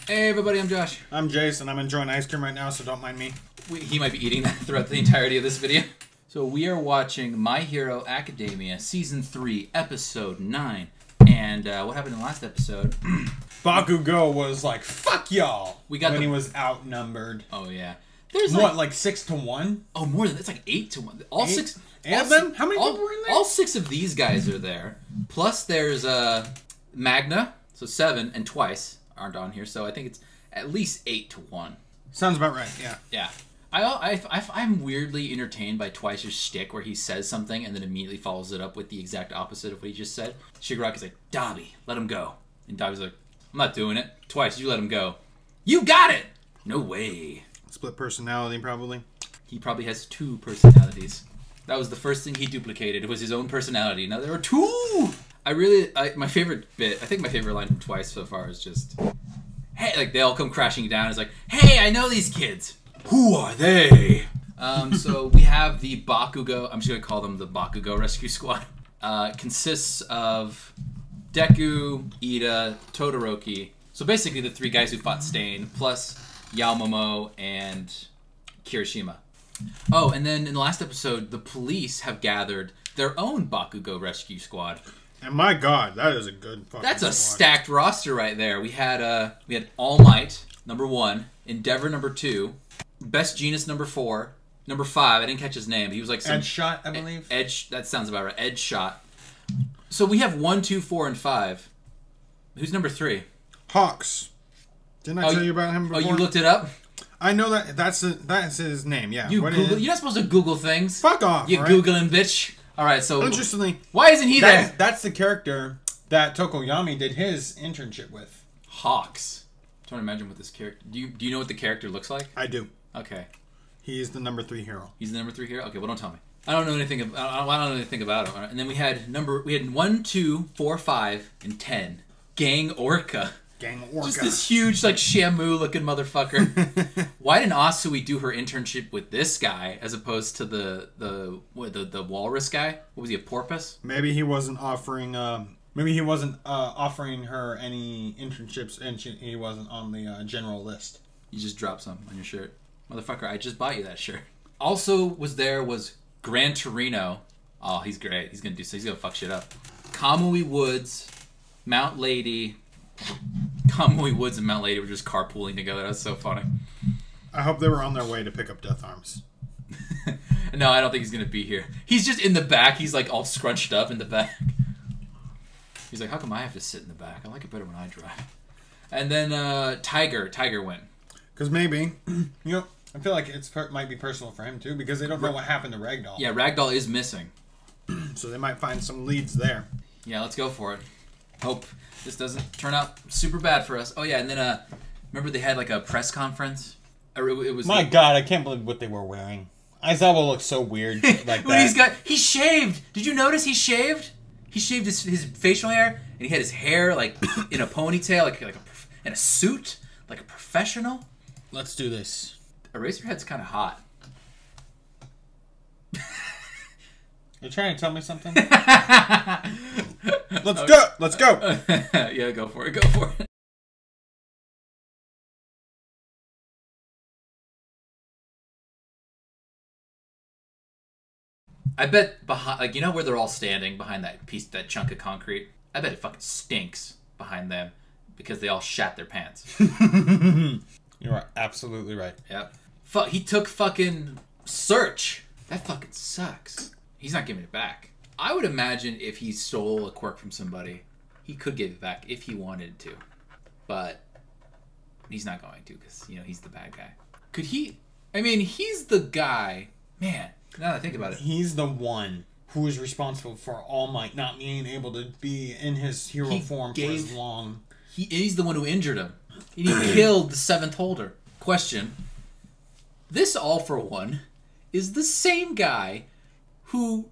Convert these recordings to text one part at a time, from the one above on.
Hey everybody, I'm Josh. I'm Jason. I'm enjoying ice cream right now, so don't mind me. He might be eating that throughout the entirety of this video. So we are watching My Hero Academia Season 3, Episode 9. And what happened in the last episode? Bakugo was like, fuck y'all! When he was outnumbered. Oh yeah. There's like 6 to 1? Oh, more than that. It's like 8 to 1. All 6 of them? How many people were in there? All 6 of these guys are there. Plus there's Magna, so 7, and Twice aren't on here, so I think it's at least 8 to 1. Sounds about right, yeah. Yeah. I'm weirdly entertained by Twice's shtick where he says something and then immediately follows it up with the exact opposite of what he just said. Shigaraki's like, Dabi, let him go. And Dabi's like, I'm not doing it. Twice, you let him go. You got it! No way. Split personality, probably. He probably has 2 personalities. That was the first thing he duplicated. It was his own personality. Now there are 2! My favorite bit, I think my favorite line from Twice so far is just, hey, like they all come crashing down. It's like, hey, I know these kids. Who are they? So we have the Bakugo, I'm just going to call them the Bakugo Rescue Squad. Consists of Deku, Ida, Todoroki. So basically the 3 guys who fought Stain, plus Yaomomo and Kirishima. Oh, and then in the last episode, the police have gathered their own Bakugo Rescue Squad. And my god, that is a good fucking That's a squad. stacked roster right there. We had All Might, number 1, Endeavor, number 2, Best Genius, number 4, number 5, I didn't catch his name. He was like some... Edge Shot, I believe. Edge, that sounds about right. Edge Shot. So we have 1, 2, 4, and 5. Who's number 3? Hawks. Didn't I tell you about him before? Oh, you looked it up? I know that's his name, yeah. You're not supposed to Google things. Fuck off, You right? Googling bitch. Alright, so... Interestingly... Why isn't he there? That's the character that Tokoyami did his internship with. Hawks. I'm trying to imagine what this character... Do you know what the character looks like? I do. Okay. He is the number 3 hero. He's the number 3 hero? Okay, well, don't tell me. I don't know anything about him. All right. And then we had 1, 2, 4, 5, and 10. Gang Orca. Gang Orca. Just this huge, like, Shamu-looking motherfucker. Why didn't Asui do her internship with this guy as opposed to the walrus guy? What was he, a porpoise? Maybe he wasn't offering. Maybe he wasn't offering her any internships, and he wasn't on the general list. You just dropped some on your shirt, motherfucker. I just bought you that shirt. Also was Gran Torino. Oh, he's great. He's gonna fuck shit up. Kamui Woods, Mount Lady. Kamui Woods and Mount Lady were just carpooling together. That's so funny. I hope they were on their way to pick up Death Arms. No, I don't think he's gonna be here. He's just in the back. He's like all scrunched up in the back. He's like, how come I have to sit in the back? I like it better when I drive. And then Tiger went. Because maybe, I feel like it might be personal for him too, because they don't know what happened to Ragdoll. Yeah, Ragdoll is missing. So they might find some leads there. Yeah, let's go for it. Hope this doesn't turn out super bad for us. Oh yeah, and then remember they had like a press conference? It was my god, I can't believe what they were wearing. Aizawa looks so weird like that. He's shaved. Did you notice he shaved? He shaved his facial hair, and he had his hair like in a ponytail, in a suit, like a professional. Let's do this. Eraserhead's kind of hot. You're trying to tell me something? Let's go! Let's go! Yeah, go for it. Go for it. I bet behind, like, you know where they're all standing behind that chunk of concrete? I bet it fucking stinks behind them because they all shat their pants. You are absolutely right. Yep. He took fucking Search. That fucking sucks. He's not giving it back. I would imagine if he stole a quirk from somebody, he could give it back if he wanted to. But he's not going to because, he's the bad guy. Could he? I mean, he's the guy. Man, now that I think about it. He's the one who is responsible for All Might not being able to be in his hero form for as long. He's the one who injured him. And he killed the 7th holder. Question. This All for One is the same guy who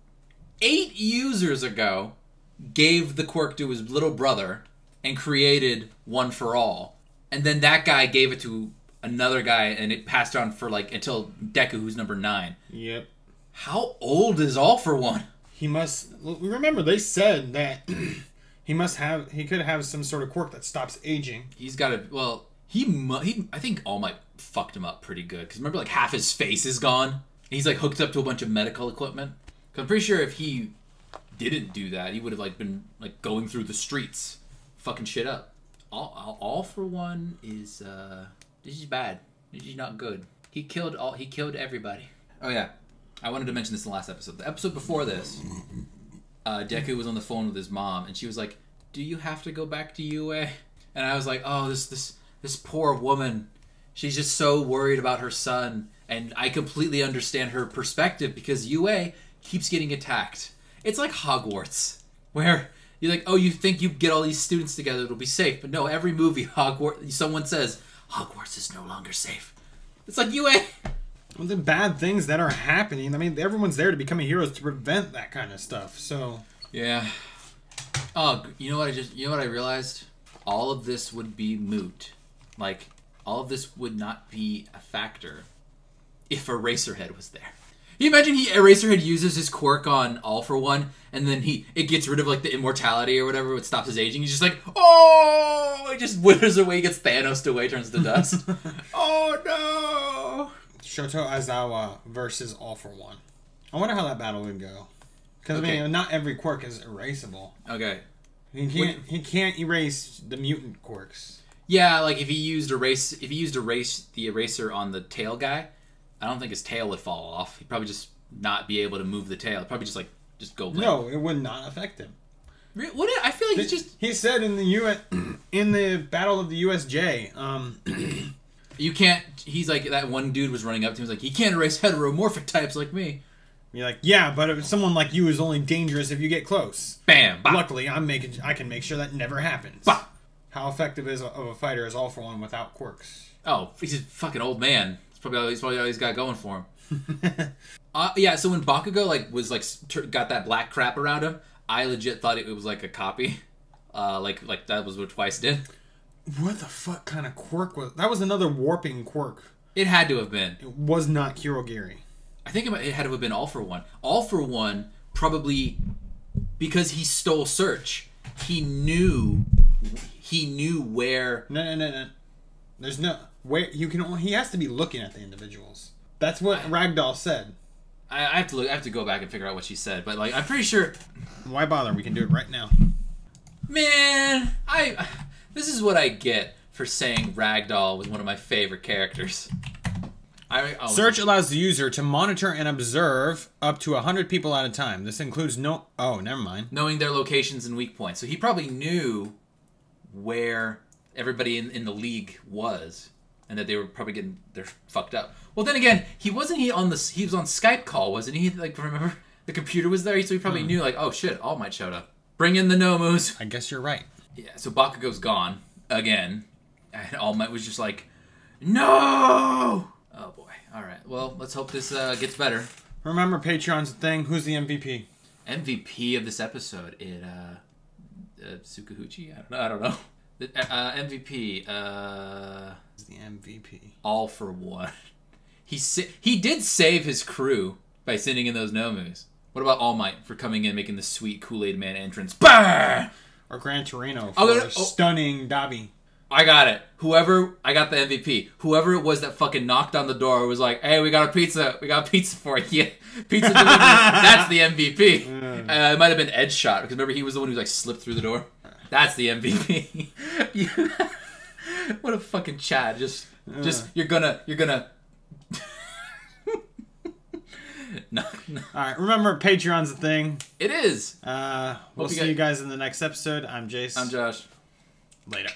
8 users ago gave the quirk to his little brother and created One for All. And then that guy gave it to another guy and it passed on for until Deku, who's number 9. Yep. How old is All for One? He must... Remember, they said that he could have some sort of quirk that stops aging. He's got to... Well, I think All Might fucked him up pretty good. Because remember, like, half his face is gone. And he's, like, hooked up to a bunch of medical equipment. Because I'm pretty sure if he didn't do that, he would have, like, been, like, going through the streets, fucking shit up. All for One is, this is bad. This is not good. He killed everybody. Oh, yeah. I wanted to mention this in the last episode. The episode before this, Deku was on the phone with his mom, and she was like, "Do you have to go back to UA?" And I was like, "Oh, this poor woman. She's just so worried about her son." And I completely understand her perspective because UA keeps getting attacked. It's like Hogwarts, where you're like, "Oh, you think you get all these students together, it'll be safe." But no, every movie, someone says, "Hogwarts is no longer safe." It's like UA. Well, the bad things that are happening. I mean, everyone's there to become heroes to prevent that kind of stuff. So yeah. Oh, you know what I realized? All of this would be moot. Like, all of this would not be a factor if Eraserhead was there. You imagine Eraserhead uses his quirk on All for One, and then it gets rid of, like, the immortality or whatever, it stops his aging. He's just like, oh! He just withers away, gets Thanos away, turns to dust. Oh, no! Shoto Aizawa versus All for One. I wonder how that battle would go. Because, Okay. I mean, not every quirk is erasable. Okay. He can't erase the mutant quirks. Yeah, like if he used the eraser on the tail guy, I don't think his tail would fall off. He'd probably just not be able to move the tail. It'd probably just go limp. No, it would not affect him. I feel like He said in the in the Battle of the USJ, you can't. He's like, that one dude was running up to him. He was like, "You can't erase heteromorphic types like me." you're like, yeah, but if someone like you is only dangerous if you get close. Bam! Bop. Luckily, I can make sure that never happens. Bop. How effective of a fighter is All for One without quirks? Oh, he's a fucking old man. It's probably all he's got going for him. Yeah. So when Bakugo got that black crap around him, I legit thought it was like a copy. Like that was what Twice did. What the fuck kind of quirk was that? Was another warping quirk. It had to have been. It was not Kirogiri. I think it had to have been All for One. All for One probably because he stole Search. He knew where. No. There's no where you can only. He has to be looking at the individuals. That's what Ragdoll said. I have to go back and figure out what she said, but like I'm pretty sure. Why bother? We can do it right now. Man, this is what I get for saying Ragdoll was one of my favorite characters. Search allows the user to monitor and observe up to 100 people at a time. This includes never mind. Knowing their locations and weak points. So he probably knew where everybody in the league was, and that they were probably they're fucked up. Well, then again, he was on Skype call, wasn't he? Like, remember the computer was there, so he probably knew, like, oh shit, All Might showed up. Bring in the Nomus. I guess you're right. Yeah. So Bakugo's gone again, and All Might was just like, no. Oh boy. All right. Well, let's hope this gets better. Remember, Patreon's a thing. Who's the MVP? MVP of this episode, Sukahuchi. I don't know. The MVP. The MVP. All for One. He did save his crew by sending in those Nomus. What about All Might for coming in and making the sweet Kool-Aid Man entrance? Bah! Or Gran Torino for stunning Dabi. I got it. I got the MVP. Whoever it was that fucking knocked on the door was like, "Hey, we got a pizza. We got pizza for you." Pizza delivery. That's the MVP. It might have been Edge Shot because remember he was the one who like slipped through the door. That's the MVP. What a fucking Chad. Just you're gonna. No. All right. Remember, Patreon's a thing. It is. We'll see you guys in the next episode. I'm Jace. I'm Josh. Later.